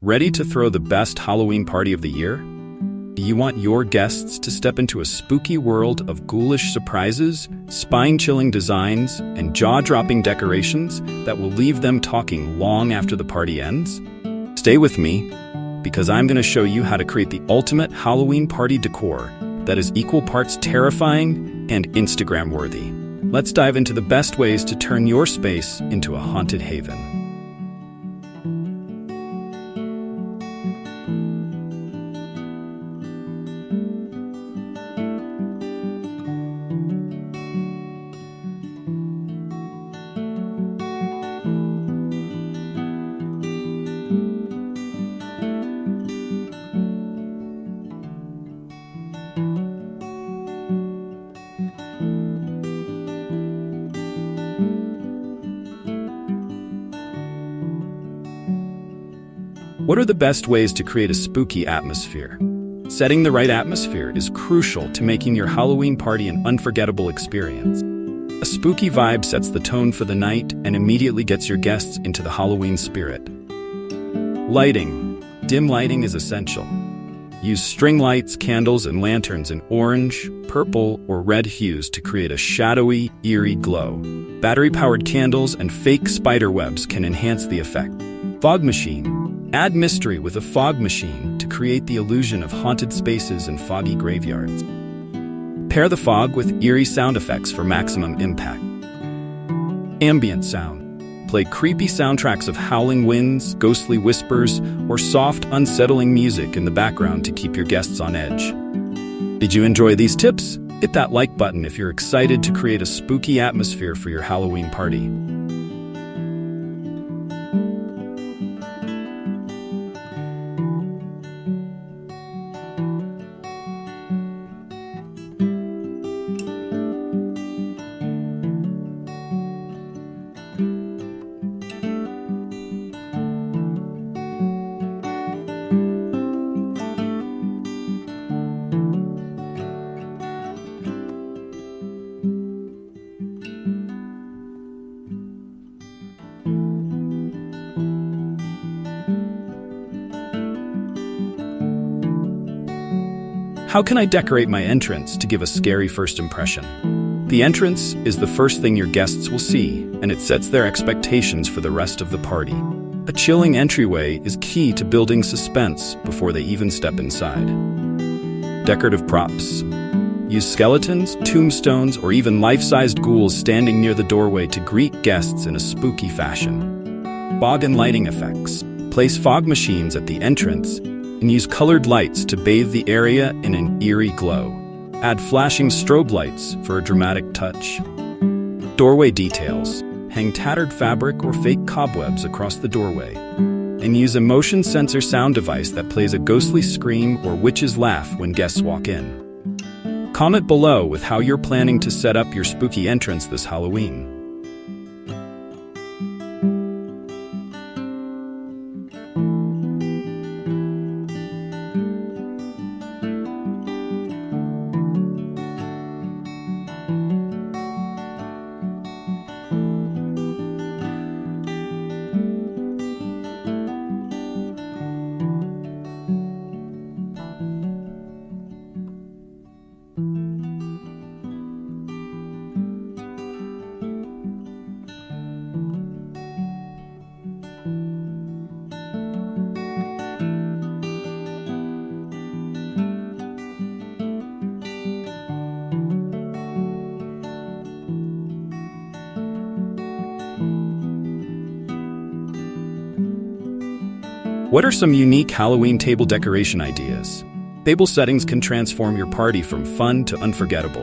Ready to throw the best Halloween party of the year? Do you want your guests to step into a spooky world of ghoulish surprises, spine-chilling designs, and jaw-dropping decorations that will leave them talking long after the party ends? Stay with me, because I'm going to show you how to create the ultimate Halloween party decor that is equal parts terrifying and Instagram-worthy. Let's dive into the best ways to turn your space into a haunted haven. What are the best ways to create a spooky atmosphere? Setting the right atmosphere is crucial to making your Halloween party an unforgettable experience. A spooky vibe sets the tone for the night and immediately gets your guests into the Halloween spirit. Lighting. Dim lighting is essential. Use string lights, candles, and lanterns in orange, purple, or red hues to create a shadowy, eerie glow. Battery-powered candles and fake spiderwebs can enhance the effect. Fog machine. Add mystery with a fog machine to create the illusion of haunted spaces and foggy graveyards. Pair the fog with eerie sound effects for maximum impact. Ambient sound. Play creepy soundtracks of howling winds, ghostly whispers, or soft, unsettling music in the background to keep your guests on edge. Did you enjoy these tips? Hit that like button if you're excited to create a spooky atmosphere for your Halloween party. How can I decorate my entrance to give a scary first impression? The entrance is the first thing your guests will see, and it sets their expectations for the rest of the party. A chilling entryway is key to building suspense before they even step inside. Decorative props. Use skeletons, tombstones, or even life-sized ghouls standing near the doorway to greet guests in a spooky fashion. Fog and lighting effects. Place fog machines at the entrance and use colored lights to bathe the area in an eerie glow. Add flashing strobe lights for a dramatic touch. Doorway details. Hang tattered fabric or fake cobwebs across the doorway. And use a motion sensor sound device that plays a ghostly scream or witch's laugh when guests walk in. Comment below with how you're planning to set up your spooky entrance this Halloween. What are some unique Halloween table decoration ideas? Table settings can transform your party from fun to unforgettable.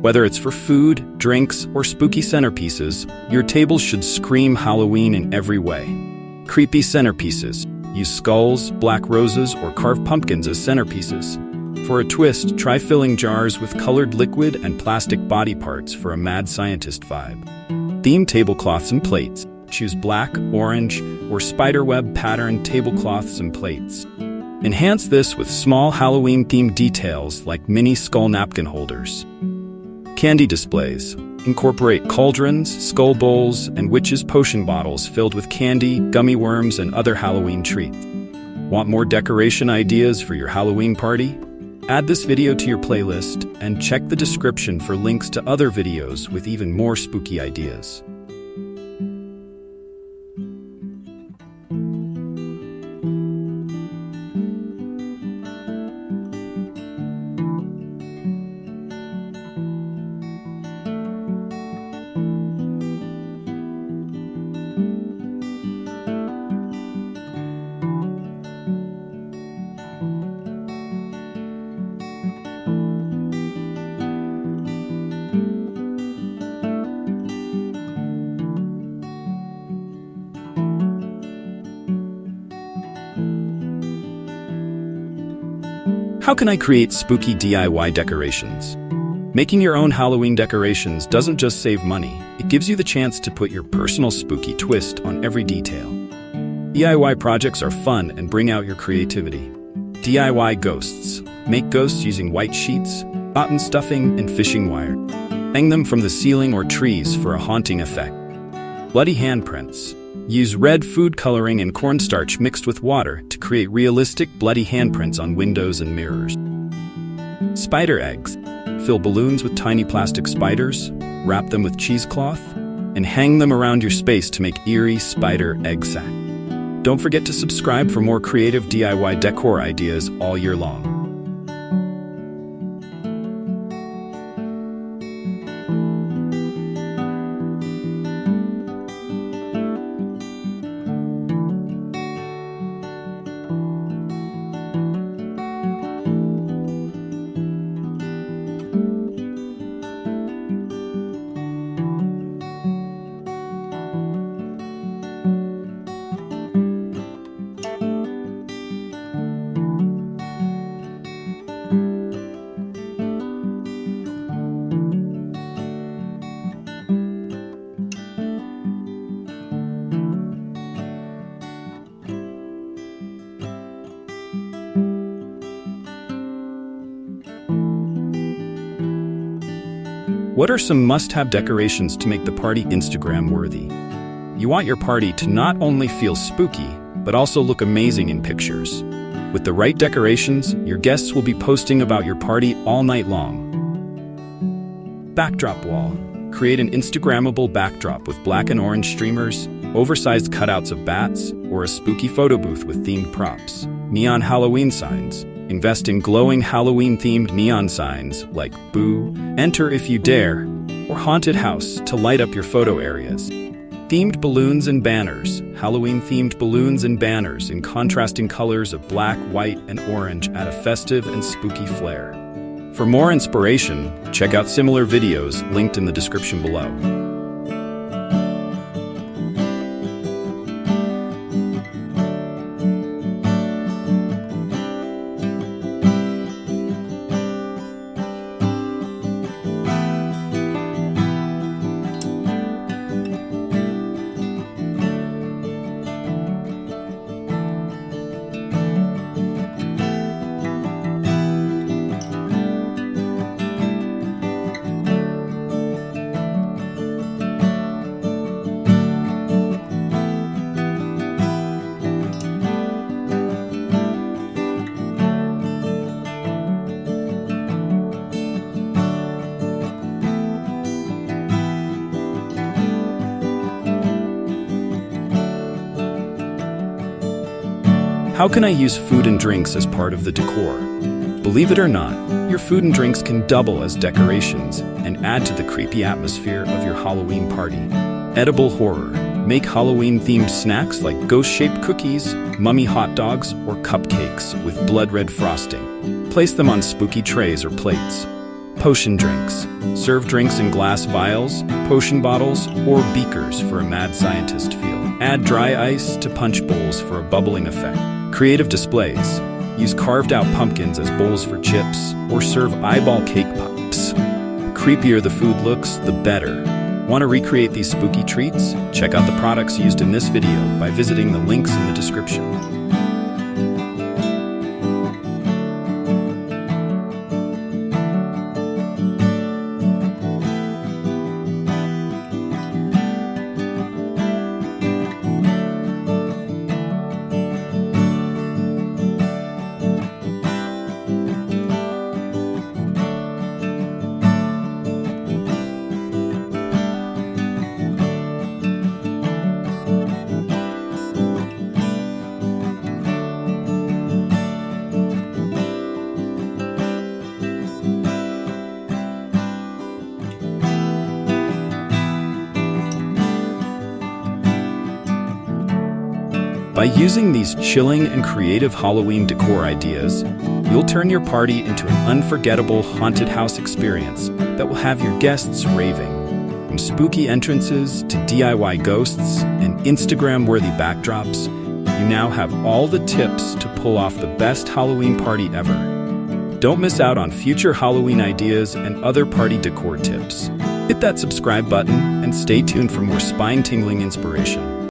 Whether it's for food, drinks, or spooky centerpieces, your table should scream Halloween in every way. Creepy centerpieces. Use skulls, black roses, or carved pumpkins as centerpieces. For a twist, try filling jars with colored liquid and plastic body parts for a mad scientist vibe. Theme tablecloths and plates. Choose black, orange, or spiderweb patterned tablecloths and plates. Enhance this with small Halloween-themed details like mini skull napkin holders. Candy displays. Incorporate cauldrons, skull bowls, and witches' potion bottles filled with candy, gummy worms, and other Halloween treats. Want more decoration ideas for your Halloween party? Add this video to your playlist and check the description for links to other videos with even more spooky ideas. How can I create spooky DIY decorations? Making your own Halloween decorations doesn't just save money, it gives you the chance to put your personal spooky twist on every detail. DIY projects are fun and bring out your creativity. DIY ghosts. Make ghosts using white sheets, cotton stuffing, and fishing wire. Hang them from the ceiling or trees for a haunting effect. Bloody handprints. Use red food coloring and cornstarch mixed with water to create realistic bloody handprints on windows and mirrors. Spider eggs. Fill balloons with tiny plastic spiders, wrap them with cheesecloth, and hang them around your space to make eerie spider egg sack. Don't forget to subscribe for more creative DIY decor ideas all year long. What are some must-have decorations to make the party Instagram-worthy? You want your party to not only feel spooky, but also look amazing in pictures. With the right decorations, your guests will be posting about your party all night long. Backdrop wall. Create an Instagrammable backdrop with black and orange streamers, oversized cutouts of bats, or a spooky photo booth with themed props. Neon Halloween signs. Invest in glowing Halloween-themed neon signs like Boo, Enter If You Dare, or Haunted House to light up your photo areas. Themed balloons and banners. Halloween-themed balloons and banners in contrasting colors of black, white, and orange add a festive and spooky flair. For more inspiration, check out similar videos linked in the description below. How can I use food and drinks as part of the decor? Believe it or not, your food and drinks can double as decorations and add to the creepy atmosphere of your Halloween party. Edible horror. Make Halloween-themed snacks like ghost-shaped cookies, mummy hot dogs, or cupcakes with blood-red frosting. Place them on spooky trays or plates. Potion drinks. Serve drinks in glass vials, potion bottles, or beakers for a mad scientist feel. Add dry ice to punch bowls for a bubbling effect. Creative displays. Use carved-out pumpkins as bowls for chips, or serve eyeball cake pops. The creepier the food looks, the better. Want to recreate these spooky treats? Check out the products used in this video by visiting the links in the description. By using these chilling and creative Halloween decor ideas, you'll turn your party into an unforgettable haunted house experience that will have your guests raving. From spooky entrances to DIY ghosts and Instagram-worthy backdrops, you now have all the tips to pull off the best Halloween party ever. Don't miss out on future Halloween ideas and other party decor tips. Hit that subscribe button and stay tuned for more spine-tingling inspiration.